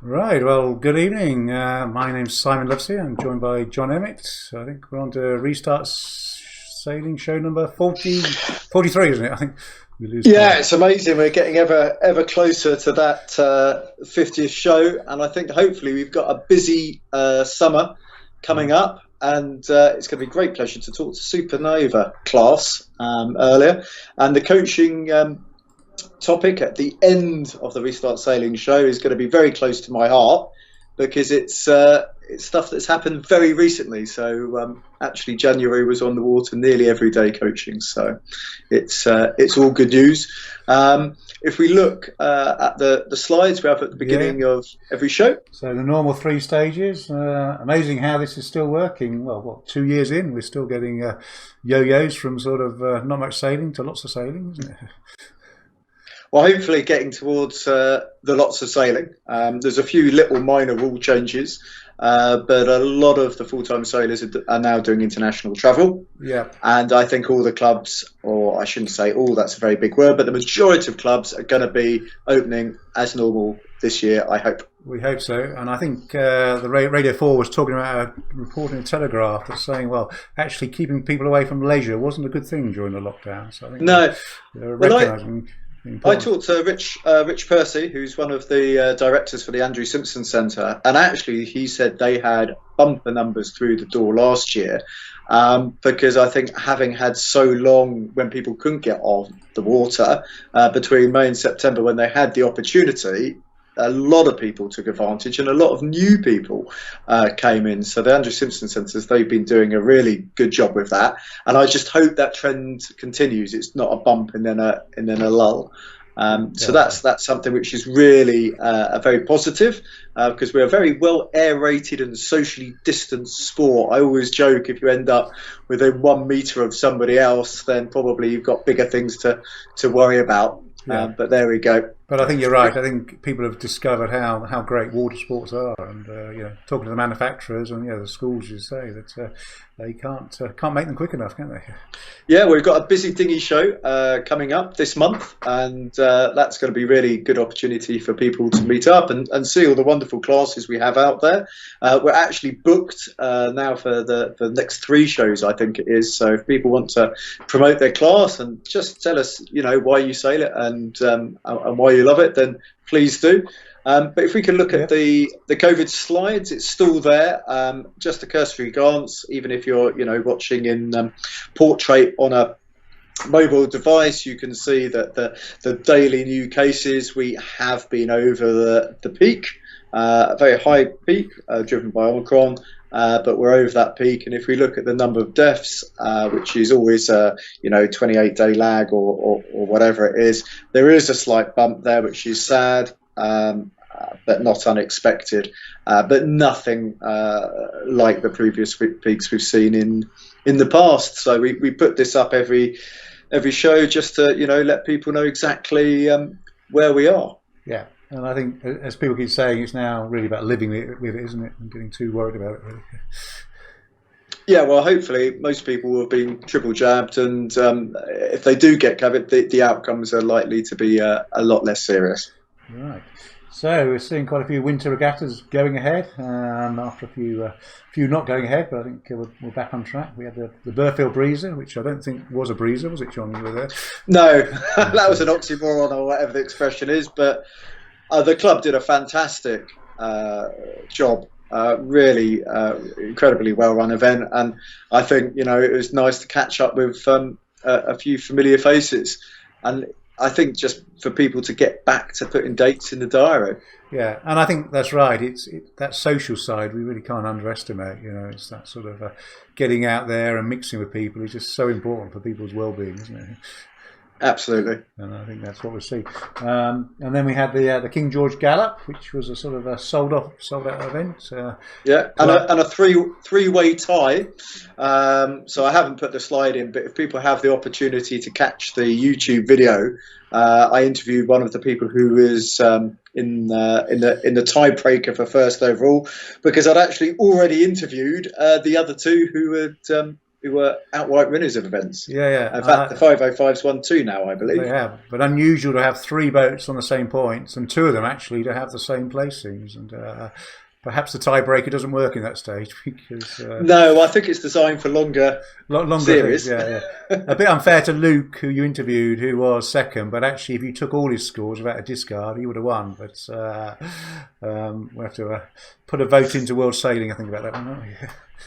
Right, well, good evening. My name's Simon Livesey. I'm joined by John Emmett. I think we're on to Sailing show number 43, isn't it? I think we lose Yeah, count. it's amazing. We're getting ever closer to that 50th show, and I think hopefully we've got a busy summer coming up, and it's going to be a great pleasure to talk to Supernova class earlier, and the coaching topic at the end of the Restart Sailing show is going to be very close to my heart because it's stuff that's happened very recently. So actually, January was on the water nearly every day coaching. So it's all good news. If we look at the slides we have at the Yeah. beginning of every show. So the normal three stages. Amazing how this is still working. Well, what, 2 years in, we're still getting yo-yos from sort of not much sailing to lots of sailing, isn't it? Well, hopefully getting towards the lots of sailing. There's a few little minor rule changes, but a lot of the full-time sailors are now doing international travel. Yeah. And I think all the clubs, or I shouldn't say all, that's a very big word, but the majority of clubs are going to be opening as normal this year, I hope. We hope so, and I think the Radio 4 was talking about a report in the Telegraph that's saying, well, actually keeping people away from leisure wasn't a good thing during the lockdown. So I think No, they're well, recognising the I importance. talked to Rich Percy, who's one of the directors for the Andrew Simpson Centre, and actually he said they had bumper numbers through the door last year because I think having had so long when people couldn't get on the water between May and September when they had the opportunity, a lot of people took advantage and a lot of new people came in. So the Andrew Simpson Centres, they've been doing a really good job with that. And I just hope that trend continues. It's not a bump and then a lull. So that's something which is really a very positive because we're a very well aerated and socially distanced sport. I always joke if you end up within 1 metre of somebody else, then probably you've got bigger things to worry about. Yeah. But there we go. But I think you're right. I think people have discovered how great water sports are, and talking to the manufacturers and the schools, you say that they can't make them quick enough, can they? Yeah, we've got a busy dinghy show coming up this month, and that's going to be really good opportunity for people to meet up and see all the wonderful classes we have out there. We're actually booked now for the next 3 shows, I think it is. So if people want to promote their class and just tell us, why you sail it and why you love it, then please do. But if we can look at the COVID slides, it's still there. Just a cursory glance, even if you're watching in portrait on a mobile device, you can see that the daily new cases, we have been over the peak, a very high peak driven by Omicron. But we're over that peak, and if we look at the number of deaths, which is always 28-day lag or whatever it is, there is a slight bump there, which is sad, but not unexpected. But nothing like the previous peaks we've seen in the past. So we put this up every show just to let people know exactly where we are. Yeah. And I think, as people keep saying, it's now really about living with it, isn't it? And getting too worried about it, really. Yeah, well, hopefully most people will have been triple jabbed, and if they do get COVID, the outcomes are likely to be a lot less serious. Right. So we're seeing quite a few winter regattas going ahead, after a few not going ahead, but I think we're back on track. We had the Burfield Breezer, which I don't think was a breezer, was it, John? You were there? No, that was an oxymoron or whatever the expression is, but the club did a fantastic job, really incredibly well-run event, and I think it was nice to catch up with a few familiar faces, and I think just for people to get back to putting dates in the diary. Yeah, and I think that's right. It's that social side we really can't underestimate. It's that sort of getting out there and mixing with people is just so important for people's well-being, isn't it? Absolutely. And I think that's what we see. And then we had the King George Gallop, which was a sort of a sold out event. Yeah, and a three-way tie. So I haven't put the slide in, but if people have the opportunity to catch the YouTube video, I interviewed one of the people who was in the tiebreaker for first overall, because I'd actually already interviewed the other two who had who were outright winners of events. Yeah. In fact, the 505's won 2 now, I believe. They have, but unusual to have 3 boats on the same points, and 2 of them actually to have the same placings. And perhaps the tiebreaker doesn't work in that stage because no, I think it's designed for longer series. Yeah. A bit unfair to Luke, who you interviewed, who was second, but actually, if you took all his scores without a discard, he would have won. But we'll have to put a vote into World Sailing, I think, about that one, don't we?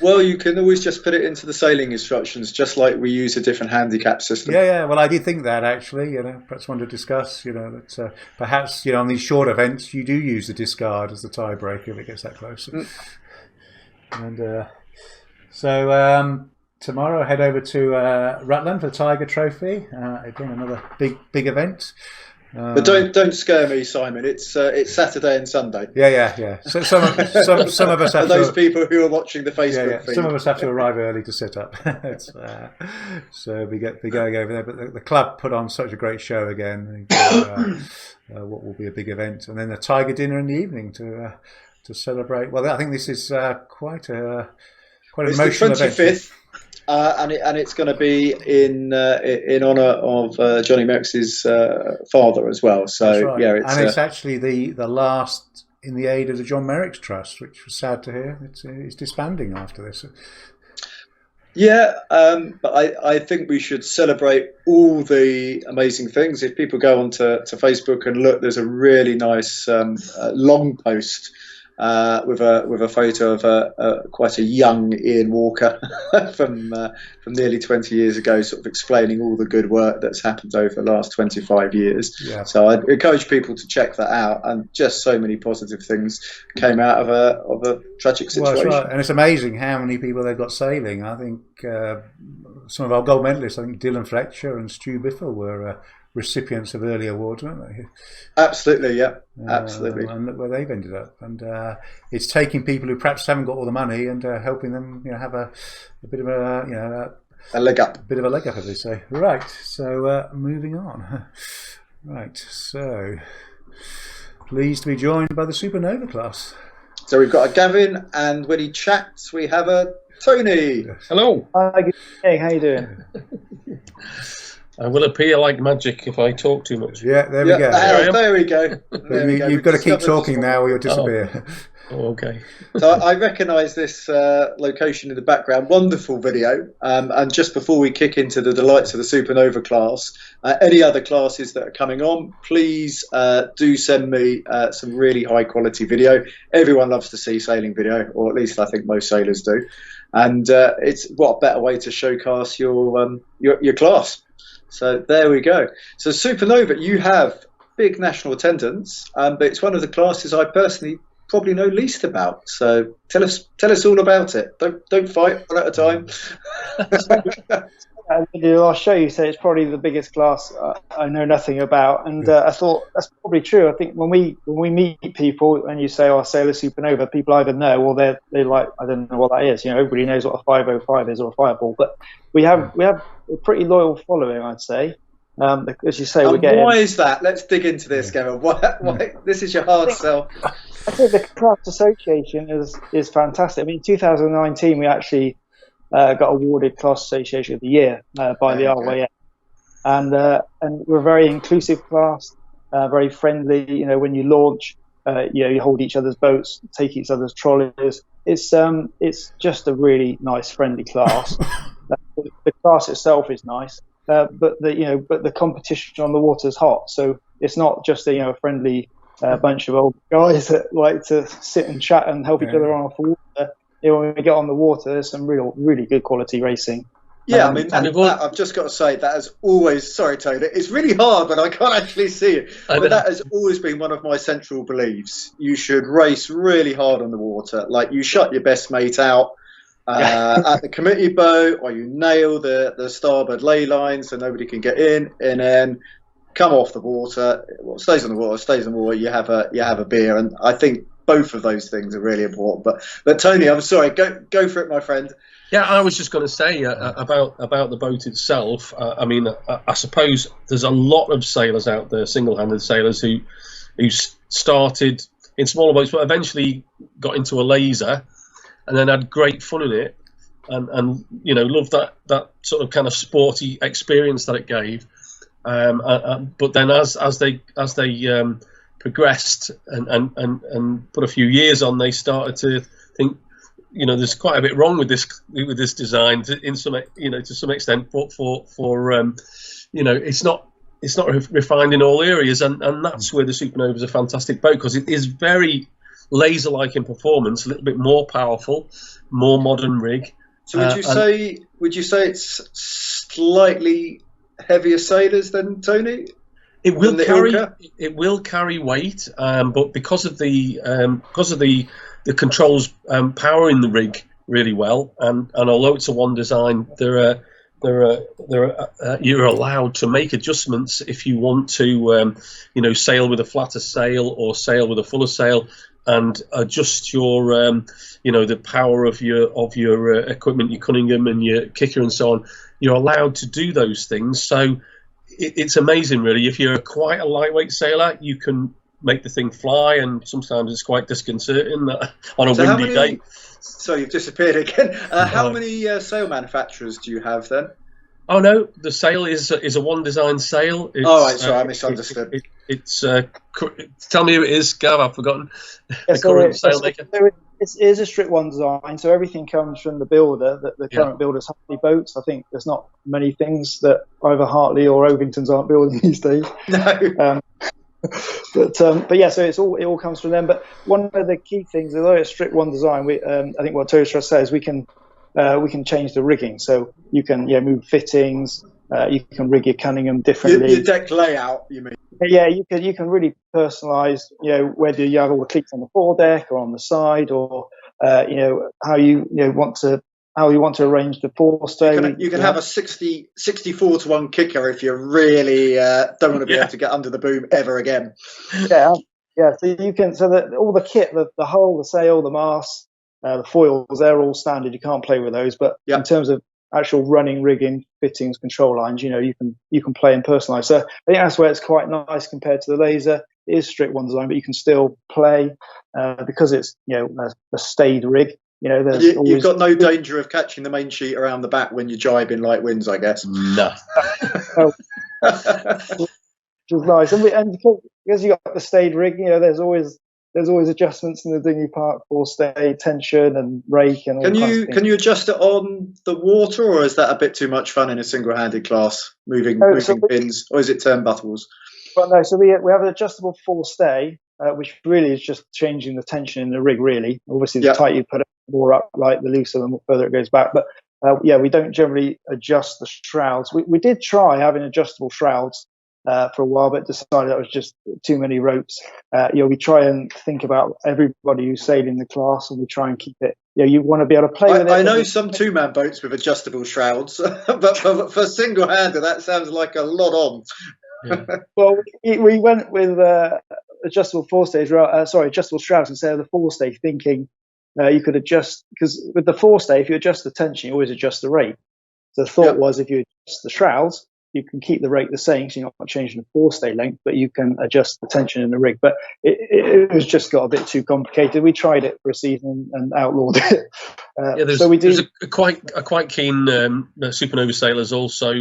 Well, you can always just put it into the sailing instructions, just like we use a different handicap system. Yeah. Well, I did think that actually. Perhaps one to discuss. That perhaps on these short events you do use the discard as the tiebreaker if it gets that close. And so tomorrow I head over to Rutland for the Tiger Trophy. Again, another big event. But don't scare me, Simon. It's Saturday and Sunday. Yeah. So some of us have those people who are watching the Facebook feed. Some of us have to arrive early to sit up. So we going over there. But the club put on such a great show again. What will be a big event, and then the Tiger dinner in the evening to celebrate. Well, I think this is quite an emotional event. It's the 25th. And it's going to be in honour of Johnny Merckx's father as well. So right. It's actually the last in the aid of the John Merrick's Trust, which was sad to hear. It's disbanding after this. Yeah, but I think we should celebrate all the amazing things. If people go onto Facebook and look, there's a really nice long post. With a photo of quite a young Ian Walker from nearly 20 years ago, sort of explaining all the good work that's happened over the last 25 years. Yeah. So I'd encourage people to check that out, and just so many positive things came out of a tragic situation. Well, right. And it's amazing how many people they've got sailing. I think some of our gold medalists, I think Dylan Fletcher and Stu Biffle were recipients of early awards, weren't they? Absolutely, yeah, absolutely. And look where they've ended up. And it's taking people who perhaps haven't got all the money and helping them, have a bit of a leg up. A bit of a leg up, as they say. Right. So moving on. Right. So pleased to be joined by the Supernova class. So we've got a Gavin, and when he chats, we have a Tony. Yes. Hello. Hi, good evening. How you doing? I will appear like magic if I talk too much. Yeah, there we go. There we go. You've got to keep talking now or you'll disappear. Oh, okay. So I recognise this location in the background. Wonderful video. And just before we kick into the delights of the Supernova class, any other classes that are coming on, please do send me some really high quality video. Everyone loves to see sailing video, or at least I think most sailors do. And it's what a better way to showcase your class. So there we go. So Supernova, you have big national attendance, but it's one of the classes I personally probably know least about. So tell us all about it. Don't fight, one at a time. In the last show, you say it's probably the biggest class I know nothing about, and I thought that's probably true. I think when we meet people and you say, "Oh, Sailor Supernova," people either know or they're like, "I don't know what that is." Everybody knows what a 505 is or a fireball, but we have a pretty loyal following, I'd say. As you say, we're getting. Why is that? Let's dig into this, Gavin. Why? This is your hard sell. I think the class association is fantastic. I mean, in 2019 we actually got awarded Class Association of the Year by the RYA, and we're a very inclusive class, very friendly. When you launch, you hold each other's boats, take each other's trolleys. It's just a really nice, friendly class. The class itself is nice, but the competition on the water is hot. So it's not just a friendly bunch of old guys that like to sit and chat and help each other on off the water. When we get on the water, there's some really good quality racing. Yeah, I've just got to say that has always. Sorry, Taylor. It's really hard, but I can't actually see it. But that has always been one of my central beliefs. You should race really hard on the water. Like you shut your best mate out at the committee boat, or you nail the starboard ley line so nobody can get in, and then come off the water. Well, stays on the water. You have a beer, and I think both of those things are really important. But Tony, I'm sorry. Go for it, my friend. Yeah, I was just going to say about the boat itself. I suppose there's a lot of sailors out there, single-handed sailors who started in smaller boats, but eventually got into a laser, and then had great fun in it. and loved that sort of kind of sporty experience that it gave. But then as they progressed and put a few years on, they started to think, there's quite a bit wrong with this design to some extent, but for it's not refined in all areas, and that's where the Supernova is a fantastic boat, because it is very laser-like in performance, a little bit more powerful, more modern rig. So would you say it's slightly heavier sailors than Tony? It will carry weight, but because of the controls powering the rig really well, and although it's a one design, you're allowed to make adjustments if you want to, sail with a flatter sail or sail with a fuller sail, and adjust your, the power of your equipment, your Cunningham and your kicker and so on. You're allowed to do those things. So it's amazing, really. If you're quite a lightweight sailor, you can make the thing fly, and sometimes it's quite disconcerting on a windy day. So you've disappeared again. How many sail manufacturers do you have then? Oh no, the sail is a one design sail. I misunderstood. Tell me who it is, Gav. I've forgotten. Yeah, it is a strict one design, so everything comes from the builder. The current builder's Hartley Boats. I think there's not many things that either Hartley or Ovington's aren't building these days. No. But yeah, so it all comes from them. But one of the key things, although it's strict one design, I think what Toastro says, we can change the rigging, so you can move fittings, you can rig your Cunningham differently. Your deck layout, you mean? Yeah, you can really personalise, whether you have all the cleats on the foredeck or on the side, or how you want to arrange the forestay. You can have a 64-1 kicker if you really don't want to be able to get under the boom ever again. Yeah. So you can. So that all the kit, the hull, the sail, the mast, the foils, they're all standard. You can't play with those. But in terms of actual running, rigging, fittings, control lines, you can play and personalise. So I think that's where it's quite nice compared to the laser. It is strict one design, but you can still play because it's a stayed rig. You've got no danger of catching the main sheet around the back when you're jibing light winds, I guess. No. Which is nice, and because you got the stayed rig, there's always adjustments in the dinghy part for stay, tension, and rake, and all Can you adjust it on the water, or is that a bit too much fun in a single-handed class, moving pins, or is it turnbuckles? Well, no. So we have an adjustable forestay, which really is just changing the tension in the rig. Really, obviously, the tighter you put it, the more upright, the looser, the further it goes back. But we don't generally adjust the shrouds. We did try having adjustable shrouds for a while, but decided that was just too many ropes. We try and think about everybody who's sailing the class, and we try and keep it. You want to be able to play with it. I know some two-man boats with adjustable shrouds, but for single-hander, that sounds like a lot on. Yeah. Well, we went with adjustable adjustable shrouds instead of the forestay, thinking you could adjust, because with the forestay, if you adjust the tension, you always adjust the rate. So the thought was, if you adjust the shrouds, you can keep the rate the same, so you're not changing the forestay length, but you can adjust the tension in the rig. But it was just got a bit too complicated. We tried it for a season and outlawed it. There's a quite keen Supernova sailor, also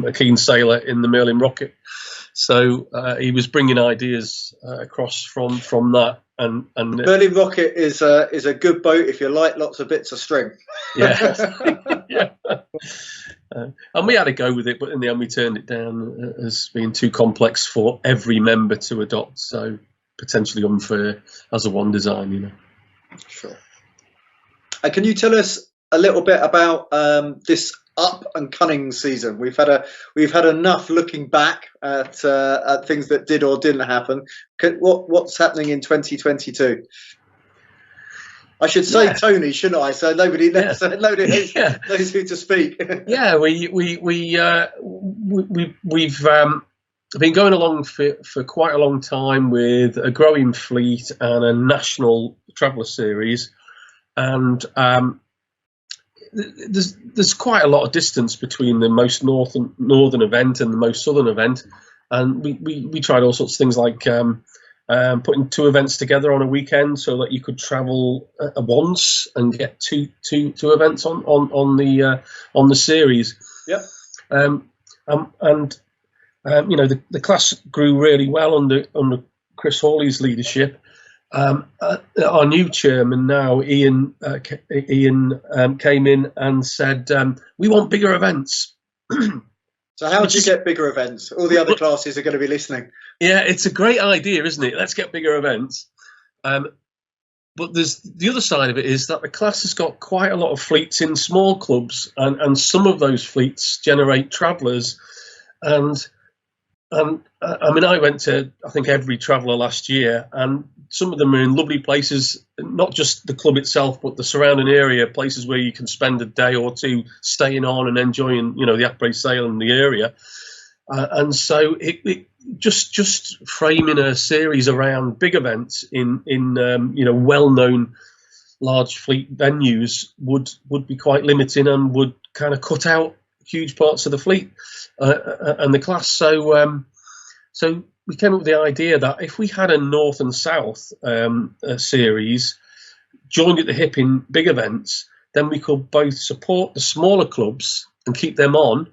a keen sailor in the Merlin Rocket. So he was bringing ideas across from that. And Merlin Rocket is a good boat if you like lots of bits of string. Yeah. Yeah. And we had a go with it, but in the end we turned it down as being too complex for every member to adopt, so potentially unfair as a one design, Sure. And can you tell us a little bit about this up and Cunning season? We've had enough looking back at things that did or didn't happen. What's happening in 2022? I should say Tony, shouldn't I? So nobody knows who to speak. Yeah, we've been going along for quite a long time with a growing fleet and a national traveller series, and there's quite a lot of distance between the most northern event and the most southern event, and we tried all sorts of things like putting 2 events together on a weekend so that you could travel once and get two events on the series. Yep. The class grew really well under Chris Hawley's leadership. Our new chairman now, Ian, came in and said, we want bigger events. So how do you get bigger events? All the other classes are going to be listening. Yeah, it's a great idea, isn't it? Let's get bigger events. But there's the other side of it is that the class has got quite a lot of fleets in small clubs, and some of those fleets generate travellers. And I went to, I think, every traveller last year, and some of them are in lovely places, not just the club itself, but the surrounding area, places where you can spend a day or two staying on and enjoying, the après sail in the area. And so it just framing a series around big events in well-known large fleet venues would be quite limiting and would kind of cut out huge parts of the fleet and the class. So we came up with the idea that if we had a north and south series joined at the hip in big events, then we could both support the smaller clubs and keep them on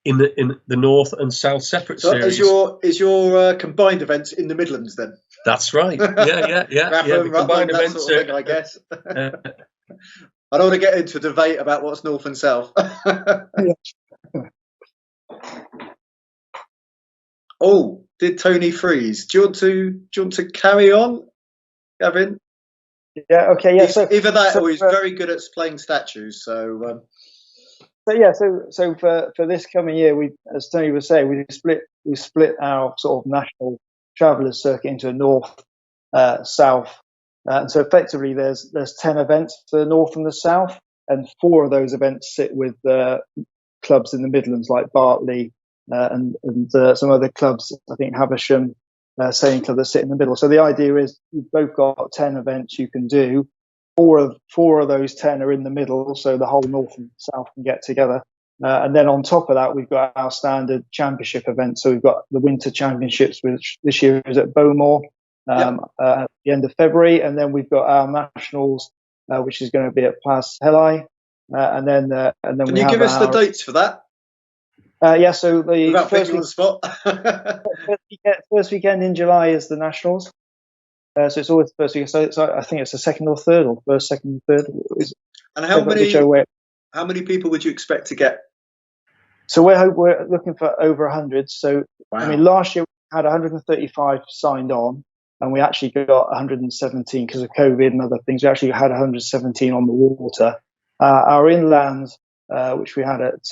in the north and south separate series. So is your combined events in the Midlands then? That's right. Yeah. Rutland, combined that events, sort of thing, I guess. I don't want to get into a debate about what's north and south. Oh, did Tony freeze? Do you want to carry on, Gavin? Yeah. Okay. Yeah. So either that, or he's very good at playing statues. So. So for this coming year, as Tony was saying, we split our sort of national travellers circuit into a north, south, and so effectively there's 10 events for the north and the south, and 4 of those events sit with clubs in the Midlands like Bartley and some other clubs. I think Havisham Sailing Club that sit in the middle. So the idea is you've both got 10 events you can do. Four of those 10 are in the middle, so the whole north and south can get together. And then on top of that, we've got our standard championship events. So we've got the Winter Championships, which this year is at Bowmore at the end of February, and then we've got our nationals, which is going to be at Plas Helai, and then can you give us the dates for that? Yeah, so the first weekend in July is the nationals. So it's always the first week. So I think it's the second or third, or first, second, third. And how many people would you expect to get? So we're looking for over 100. So wow. I mean, last year we had 135 signed on, and we actually got 117 because of COVID and other things. We actually had 117 on the water. Our inland, which we had at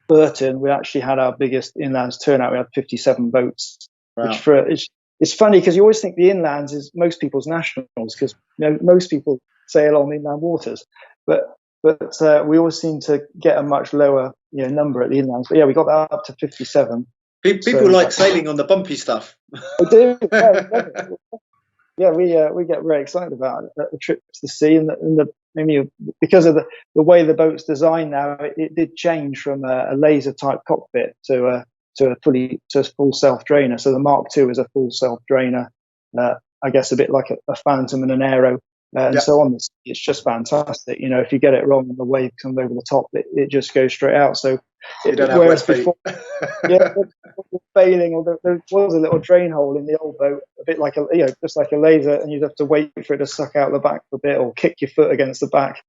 Burton, we actually had our biggest inlands turnout. We had 57 boats, wow. Which it's funny because you always think the inlands is most people's nationals because most people sail on inland waters, but we always seem to get a much lower number at the inlands. But yeah, we got that up to 57. People like sailing on the bumpy stuff. We do. Yeah, we get very excited about the trip to the sea because of the way the boat's designed now. It did change from a laser type cockpit to a full self drainer. So the Mark II is a full self drainer, I guess a bit like a Phantom and an Aero, and so on. It's just fantastic. If you get it wrong and the wave comes over the top, it just goes straight out. So whereas before, failing, or there was a little drain hole in the old boat, a bit like just like a laser, and you'd have to wait for it to suck out the back a bit or kick your foot against the back.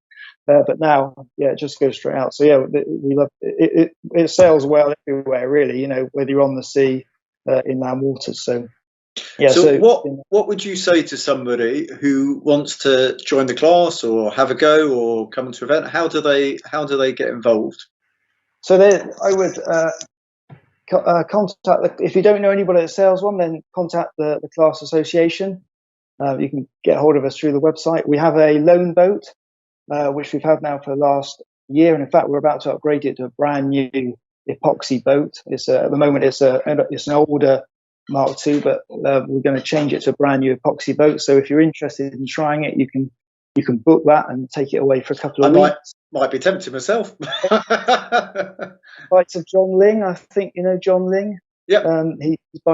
But now, it just goes straight out. So we love it. It sails well everywhere, really. Whether you're on the sea, inland waters. So what would you say to somebody who wants to join the class or have a go or come to an event? How do they get involved? So I would contact. If you don't know anybody that sails one, then contact the class association. You can get hold of us through the website. We have a loan boat, which we've had now for the last year, and in fact we're about to upgrade it to a brand new epoxy boat. It's at the moment it's an older Mark II, but we're going to change it to a brand new epoxy boat. So if you're interested in trying it, you can book that and take it away for a couple of weeks. Might be tempted myself. Likes of John Ling, I think John Ling. Yep.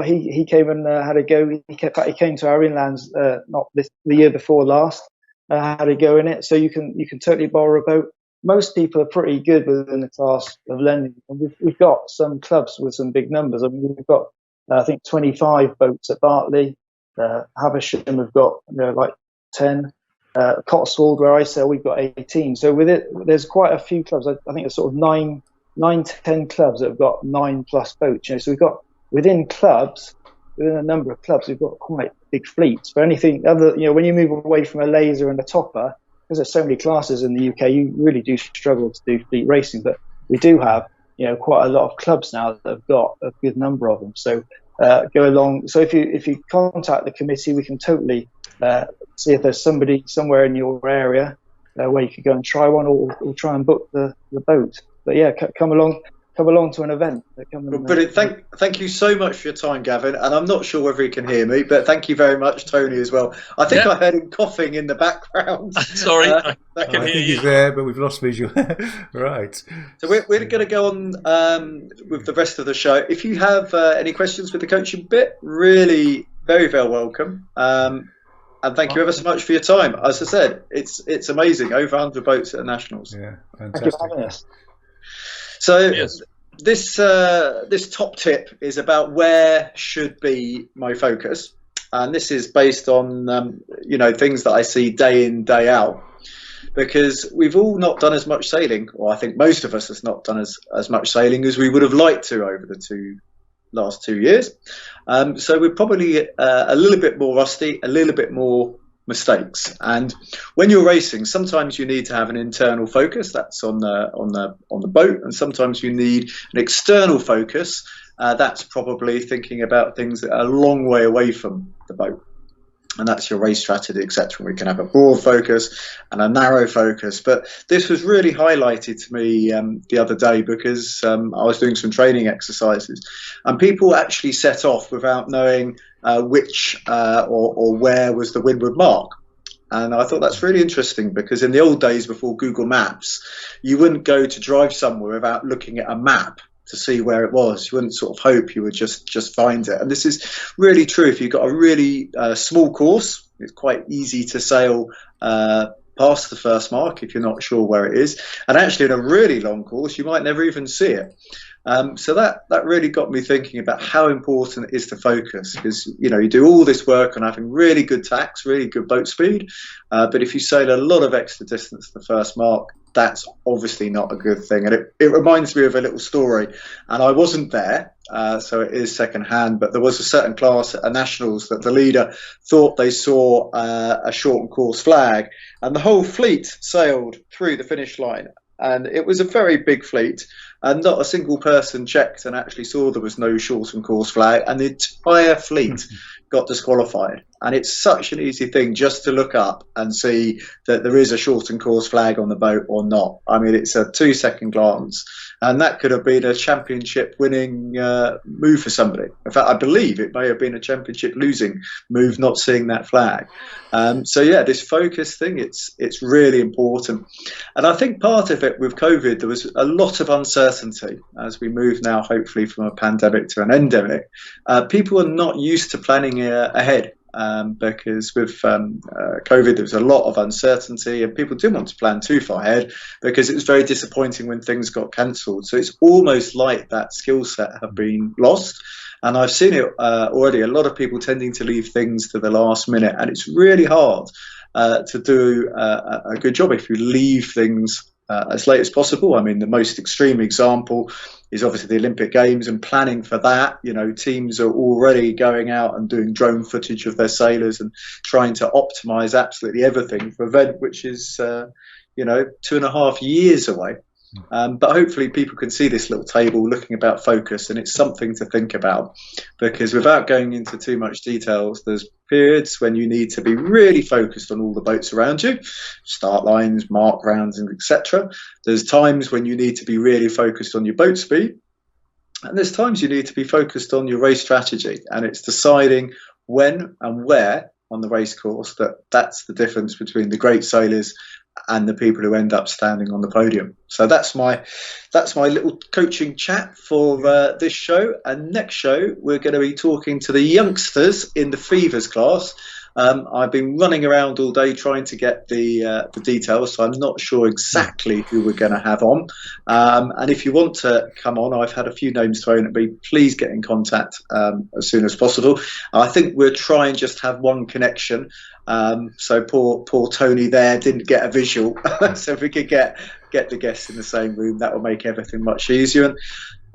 He came and had a go. He came to our inlands not the year before last. Had a go in it, so you can totally borrow a boat. Most people are pretty good within the class of lending, and we've got some clubs with some big numbers. I mean, we've got I think 25 boats at Bartley. Havisham have got like 10. Cotswold, where I sail, we've got 18. So with it, there's quite a few clubs. I think there's sort of 9 to 10 clubs that have got 9+ boats. So we've got within a number of clubs, we've got quite big fleets. For anything other, when you move away from a laser and a topper, because there's so many classes in the UK, you really do struggle to do fleet racing. But we do have, quite a lot of clubs now that have got a good number of them. So go along. So if you contact the committee, we can totally see if there's somebody somewhere in your area where you could go and try one, or try and book the boat. But yeah, come along to an event. Brilliant. Thank you so much for your time, Gavin. And I'm not sure whether he can hear me, but thank you very much, Tony, as well. I think I heard him coughing in the background. Sorry, I can hear you. He's there, but we've lost visual. Right. So we're going to go on with the rest of the show. If you have any questions with the coaching bit, really very, very welcome. And thank you ever so much for your time. As I said, it's amazing. Over 100 boats at the Nationals. Yeah, fantastic. Thank you for having us. So yes. This top tip is about where should be my focus, and this is based on things that I see day in, day out, because we've all not done as much sailing, or I think most of us has not done as much sailing as we would have liked to over the last 2 years. So we're probably a little bit more rusty, a little bit more mistakes. And when you're racing, sometimes you need to have an internal focus, that's on the boat, and sometimes you need an external focus, that's probably thinking about things that are a long way away from the boat, and that's your race strategy, etc. We can have a broad focus and a narrow focus, but this was really highlighted to me the other day, because I was doing some training exercises, and people actually set off without knowing which or where was the windward mark. And I thought that's really interesting, because in the old days before Google Maps, you wouldn't go to drive somewhere without looking at a map to see where it was. You wouldn't sort of hope you would just find it. And this is really true. If you've got a really small course, it's quite easy to sail past the first mark if you're not sure where it is. And actually in a really long course, you might never even see it. So that really got me thinking about how important it is to focus, because you do all this work on having really good tacks, really good boat speed, but if you sail a lot of extra distance to the first mark, that's obviously not a good thing. And it reminds me of a little story, and I wasn't there, so it is second hand, but there was a certain class at Nationals that the leader thought they saw a shortened course flag, and the whole fleet sailed through the finish line. And it was a very big fleet, and not a single person checked and actually saw there was no shortened course flag, and the entire fleet got disqualified. And it's such an easy thing just to look up and see that there is a shortened course flag on the boat or not. I mean, it's a 2-second glance, and that could have been a championship winning move for somebody. In fact, I believe it may have been a championship losing move, not seeing that flag. So yeah, this focus thing, it's really important. And I think part of it with COVID, there was a lot of uncertainty as we move now, hopefully, from a pandemic to an endemic. People are not used to planning ahead. Because with COVID, there was a lot of uncertainty, and people didn't want to plan too far ahead, because it was very disappointing when things got cancelled. So it's almost like that skill set have been lost. And I've seen it already, a lot of people tending to leave things to the last minute, and it's really hard to do a good job if you leave things as late as possible. I mean, the most extreme example is obviously the Olympic Games, and planning for that. Teams are already going out and doing drone footage of their sailors and trying to optimize absolutely everything for an event which is 2.5 years away. But hopefully people can see this little table looking about focus, and it's something to think about, because without going into too much details, there's periods when you need to be really focused on all the boats around you, start lines, mark rounds, and etc. There's times when you need to be really focused on your boat speed, and there's times you need to be focused on your race strategy, and it's deciding when and where on the race course that's the difference between the great sailors and the people who end up standing on the podium. So that's my little coaching chat for this show. And next show, we're going to be talking to the youngsters in the Fevers class. I've been running around all day trying to get the details, so I'm not sure exactly who we're going to have on. And if you want to come on, I've had a few names thrown at me. Please get in contact as soon as possible. I think we'll try and just have one connection. So poor Tony there didn't get a visual. So if we could get the guests in the same room, that will make everything much easier. And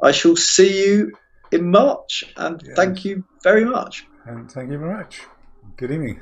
I shall see you in March. And thank you very much. And thank you very much. Good evening.